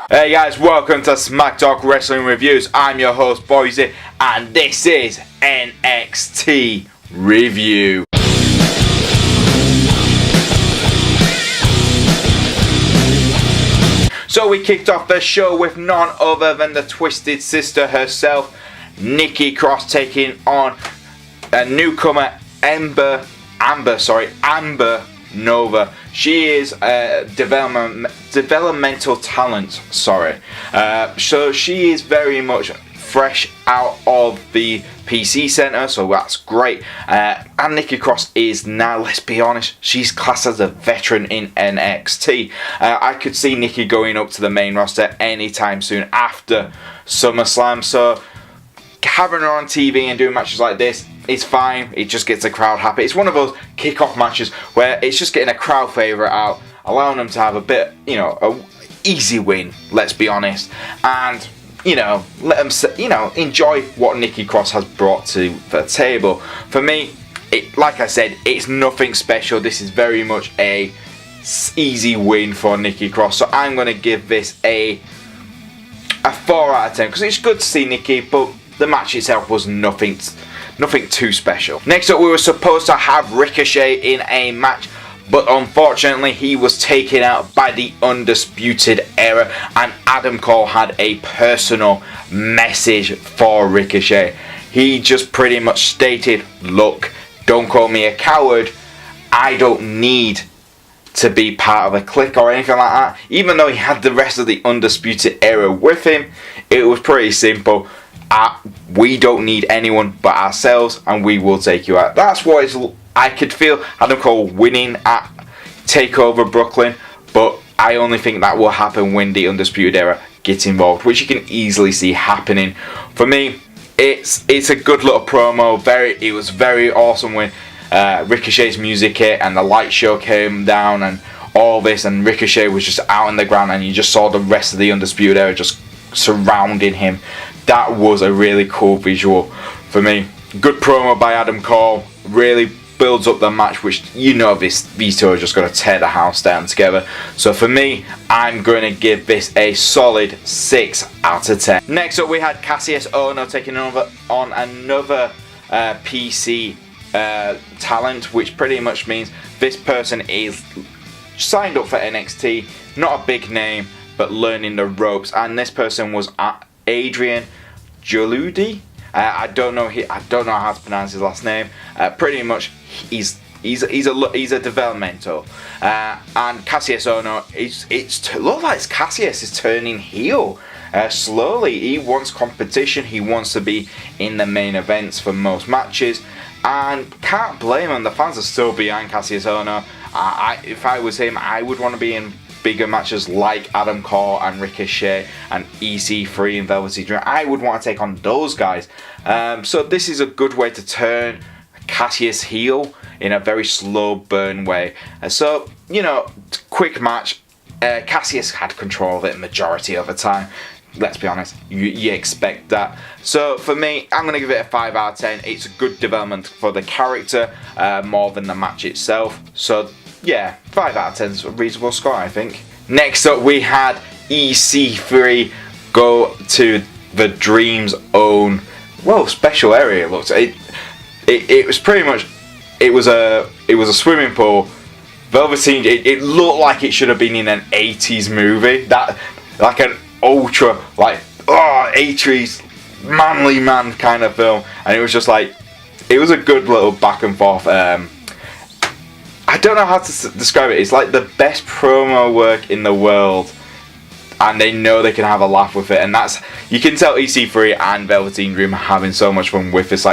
Hey guys, welcome to Smack Talk Wrestling Reviews. I'm your host Boise, and this is NXT Review. So we kicked off the show with none other than the Twisted Sister herself, Nikki Cross, taking on a newcomer, Amber Nova. She is a developmental talent, so she is very much fresh out of the PC Center, so that's great. And Nikki Cross is now, let's be honest, she's classed as a veteran in NXT. I could see Nikki going up to the main roster anytime soon after SummerSlam, so having her on TV and doing matches like this, it's fine. It just gets the crowd happy. It's one of those kick-off matches where it's just getting a crowd favourite out, allowing them to have a bit, a easy win, let's be honest, and let them, enjoy what Nikki Cross has brought to the table. For me, like I said, it's nothing special. This is very much a easy win for Nikki Cross, so I'm going to give this a 4 out of 10 because it's good to see Nikki, but the match itself was nothing too special. Next up, we were supposed to have Ricochet in a match, but unfortunately he was taken out by the Undisputed Era, and Adam Cole had a personal message for Ricochet. He just pretty much stated, look, don't call me a coward, I don't need to be part of a clique or anything like that. Even though he had the rest of the Undisputed Era with him, it was pretty simple. We don't need anyone but ourselves, and we will take you out. That's what I could feel Adam Cole winning at TakeOver Brooklyn, but I only think that will happen when the Undisputed Era gets involved, which you can easily see happening. For me, it's a good little promo. It was very awesome when Ricochet's music hit and the light show came down and all this, and Ricochet was just out on the ground, and you just saw the rest of the Undisputed Era just surrounding him. That was a really cool visual for me. Good promo by Adam Cole. Really builds up the match, which these two are just going to tear the house down together. So for me, I'm going to give this a solid 6 out of 10. Next up, we had Kassius Ohno taking over on another PC talent, which pretty much means this person is signed up for NXT. Not a big name, but learning the ropes. And this person was Adrian, Jaoude. I don't know how to pronounce his last name. Pretty much, he's a developmental. And Kassius Ohno, it looks like Kassius is turning heel slowly. He wants competition. He wants to be in the main events for most matches, and can't blame him. The fans are still behind Kassius Ohno. If I was him, I would want to be in bigger matches like Adam Cole and Ricochet and EC3 and Velveteen Dream. I would want to take on those guys. So this is a good way to turn Cassius heel in a very slow burn way. So, quick match. Cassius had control of it majority of the time. Let's be honest, you expect that. So for me, I'm going to give it a 5 out of 10. It's a good development for the character, more than the match itself. So yeah, 5 out of 10 is a reasonable score, I think. Next up, we had EC3 go to the Dream's own, special area. It was pretty much, it was a swimming pool. Velveteen, it looked like it should have been in an 80s movie. That, like an ultra, 80s manly man kind of film. And it was just it was a good little back and forth. I don't know how to describe it. It's like the best promo work in the world, and they know they can have a laugh with it. And you can tell EC3 and Velveteen Dream are having so much fun with this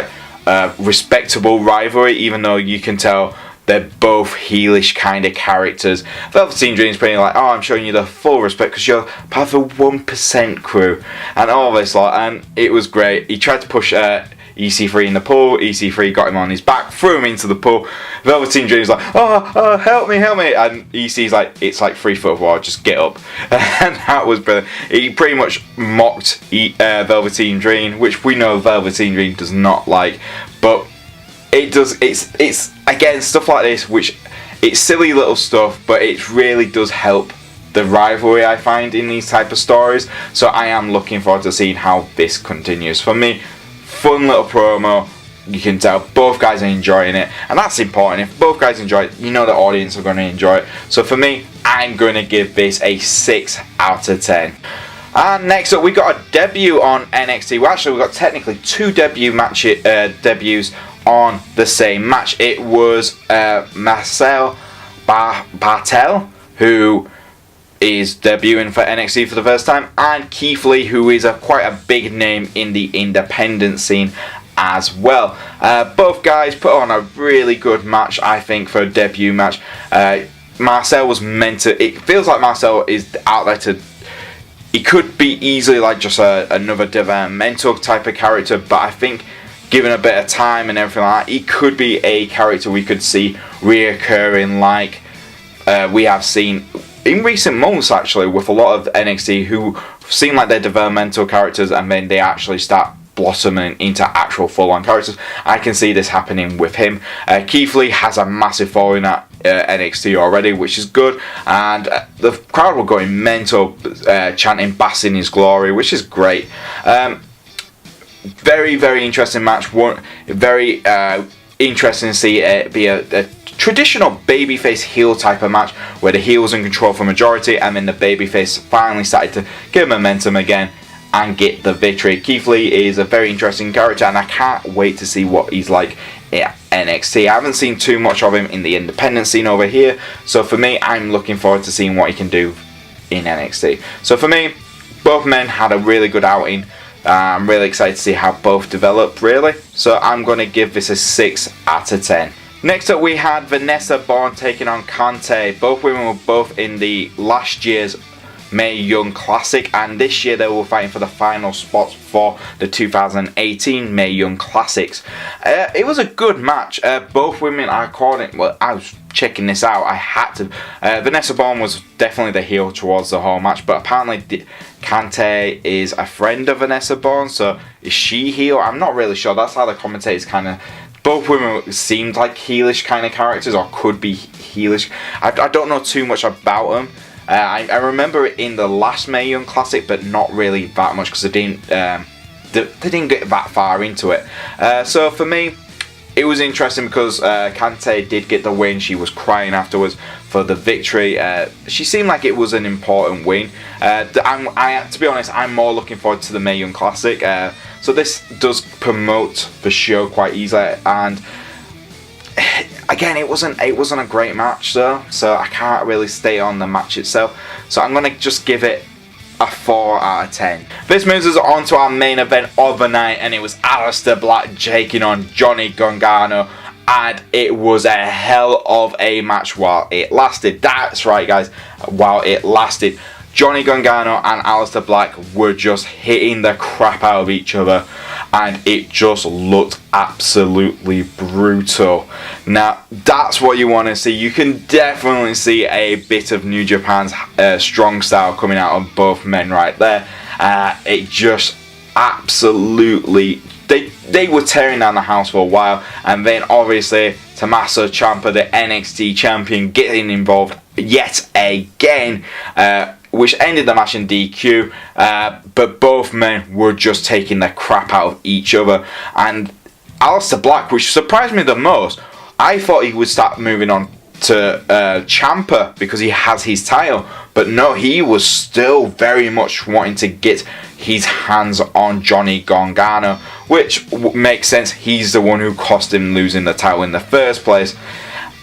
respectable rivalry, even though you can tell they're both heelish kind of characters. Velveteen Dream's pretty I'm showing you the full respect because you're part of the 1% crew and all this and it was great. He tried to push EC3 in the pool. EC3 got him on his back, threw him into the pool. Velveteen Dream's oh, help me. And EC's it's 3 foot of water, just get up. And that was brilliant. He pretty much mocked Velveteen Dream, which we know Velveteen Dream does not like. But it's again, stuff like this, which it's silly little stuff, but it really does help the rivalry I find in these type of stories. So I am looking forward to seeing how this continues. For me, fun little promo. You can tell both guys are enjoying it, and that's important. If both guys enjoy it, you know the audience are going to enjoy it. So for me, I'm going to give this a 6 out of 10. And next up, we got a debut on NXT. Well, actually, we got technically 2 debuts on the same match. It was Marcel Barthel, who is debuting for NXT for the first time, and Keith Lee, who is quite a big name in the independent scene as well. Both guys put on a really good match, I think, for a debut match. Marcel was meant to... It feels like Marcel is out there to... He could be easily like just another developmental type of character, but I think given a bit of time and everything like that, he could be a character we could see reoccurring like we have seen in recent months, actually, with a lot of NXT who seem like they're developmental characters and then they actually start blossoming into actual full-on characters. I can see this happening with him. Keith Lee has a massive following at NXT already, which is good, and the crowd were going mental, chanting "Bask in his glory," which is great. Very, very interesting match. Very interesting to see it be a traditional babyface heel type of match where the heel was in control for majority, and then the babyface finally started to get momentum again and get the victory. Keith Lee is a very interesting character, and I can't wait to see what he's like at NXT. I haven't seen too much of him in the independent scene over here, so for me, I'm looking forward to seeing what he can do in NXT. So for me, both men had a really good outing. I'm really excited to see how both develop, really. So I'm going to give this a 6 out of 10. Next up, we had Vanessa Borne taking on Conte. Both women were both in the last year's Mae Young Classic, and this year they were fighting for the final spots for the 2018 Mae Young Classics. It was a good match. Both women are according... Well, I was checking this out. I had to... Vanessa Borne was definitely the heel towards the whole match, but apparently Conte is a friend of Vanessa Borne, so is she heel? I'm not really sure. That's how the commentators kind of... Both women seemed like heelish kind of characters, or could be heelish. I don't know too much about them. I remember it in the last Mae Young Classic, but not really that much because they didn't get that far into it. So for me, it was interesting because Conte did get the win. She was crying afterwards for the victory. She seemed like it was an important win. To be honest, I'm more looking forward to the Mae Young Classic. So this does promote the show quite easily, and again, it wasn't a great match though, so I can't really stay on the match itself. So I'm gonna just give it a 4 out of 10. This moves us on to our main event of the night, and it was Alistair Black taking on Johnny Gargano, and it was a hell of a match while it lasted. That's right, guys, while it lasted. Johnny Gargano and Aleister Black were just hitting the crap out of each other, and it just looked absolutely brutal. Now, that's what you want to see. You can definitely see a bit of New Japan's strong style coming out of both men right there. It just absolutely... They were tearing down the house for a while, and then obviously Tommaso Ciampa, the NXT champion, getting involved yet again, which ended the match in DQ, but both men were just taking the crap out of each other. And Aleister Black, which surprised me the most, I thought he would start moving on to Ciampa because he has his title, but no, he was still very much wanting to get his hands on Johnny Gargano, which makes sense. He's the one who cost him losing the title in the first place.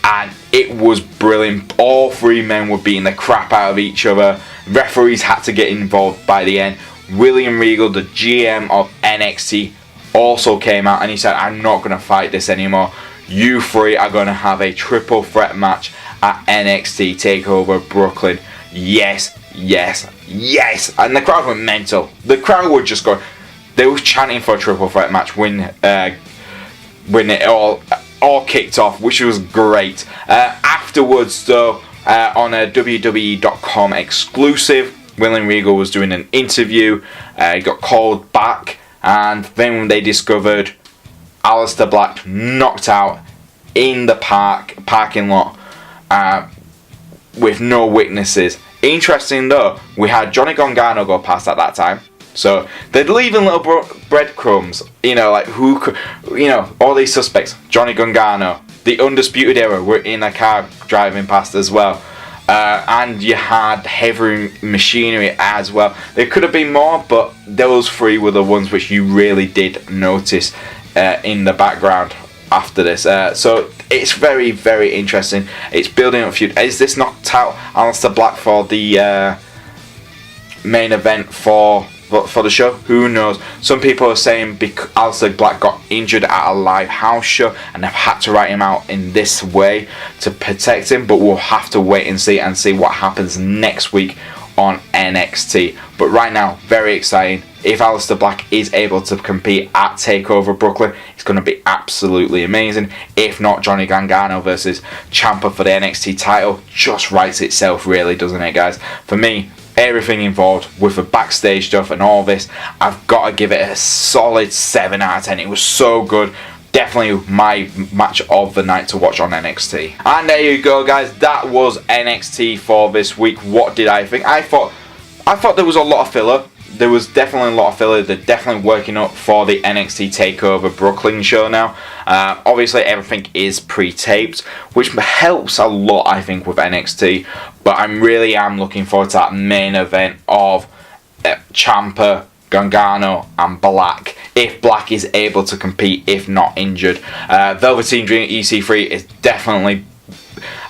And it was brilliant. All three men were beating the crap out of each other. Referees had to get involved by the end. William Regal, the GM of NXT, also came out and he said, "I'm not going to fight this anymore. You three are going to have a triple threat match at NXT TakeOver Brooklyn." Yes, yes, yes. And the crowd went mental. The crowd were just going... They were chanting for a triple threat match when it all kicked off, which was great. Afterwards, though, on a WWE.com exclusive, William Regal was doing an interview. He got called back, and then when they discovered Aleister Black knocked out in the parking lot with no witnesses, Interesting though, we had Johnny Gargano go past at that time. So they're leaving little breadcrumbs, you know, like who could, you know, all these suspects. Johnny Gargano, the Undisputed Era were in a car driving past as well. And you had heavy machinery as well. There could have been more, but those three were the ones which you really did notice in the background after this. So it's very, very interesting. It's building up a feud. Is this knocked out Alistair Black for the main event for the show? Who knows? Some people are saying because Alistair Black got injured at a live house show and they've had to write him out in this way to protect him, but we'll have to wait and see what happens next week on NXT. But right now, very exciting. If Alistair Black is able to compete at TakeOver Brooklyn, it's going to be absolutely amazing. If not, Johnny Gargano versus Ciampa for the NXT title just writes itself, really, doesn't it, guys? For me, everything involved with the backstage stuff and all this, I've got to give it a solid 7 out of 10. It was so good. Definitely my match of the night to watch on NXT. And there you go, guys. That was NXT for this week. What did I think? I thought there was a lot of filler. There was definitely a lot of filler. They're definitely working up for the NXT TakeOver Brooklyn show now. Obviously, everything is pre-taped, which helps a lot, I think, with NXT. But I really am looking forward to that main event of Ciampa, Gargano, and Black. If Black is able to compete, if not injured. Velveteen Dream EC3 is definitely...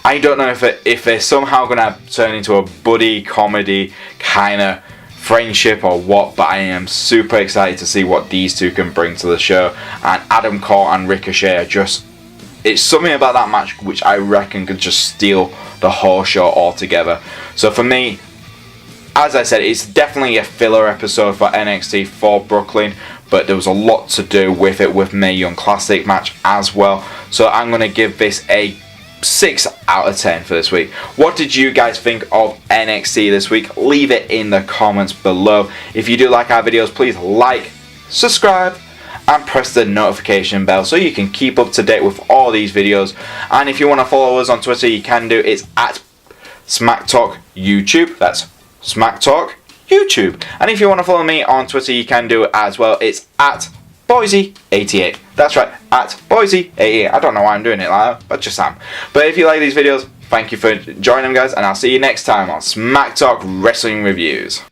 I don't know if they're somehow going to turn into a buddy comedy kind of friendship or what, but I am super excited to see what these two can bring to the show. And Adam Cole and Ricochet are just, it's something about that match which I reckon could just steal the whole show altogether. So for me, as I said, it's definitely a filler episode for NXT for Brooklyn, but there was a lot to do with it, with Mae Young Classic match as well. So I'm going to give this a 6 out of 10 for this week. What did you guys think of NXT this week? Leave it in the comments below. If you do like our videos, please like, subscribe, and press the notification bell so you can keep up to date with all these videos. And if you want to follow us on Twitter, you can do. It's at Smack Talk YouTube. That's Smack Talk YouTube. And if you want to follow me on Twitter, you can do it as well. It's at Boise88. That's right, at Boise88. I don't know why I'm doing it like that, but just am. But if you like these videos, thank you for joining them, guys, and I'll see you next time on Smack Talk Wrestling Reviews.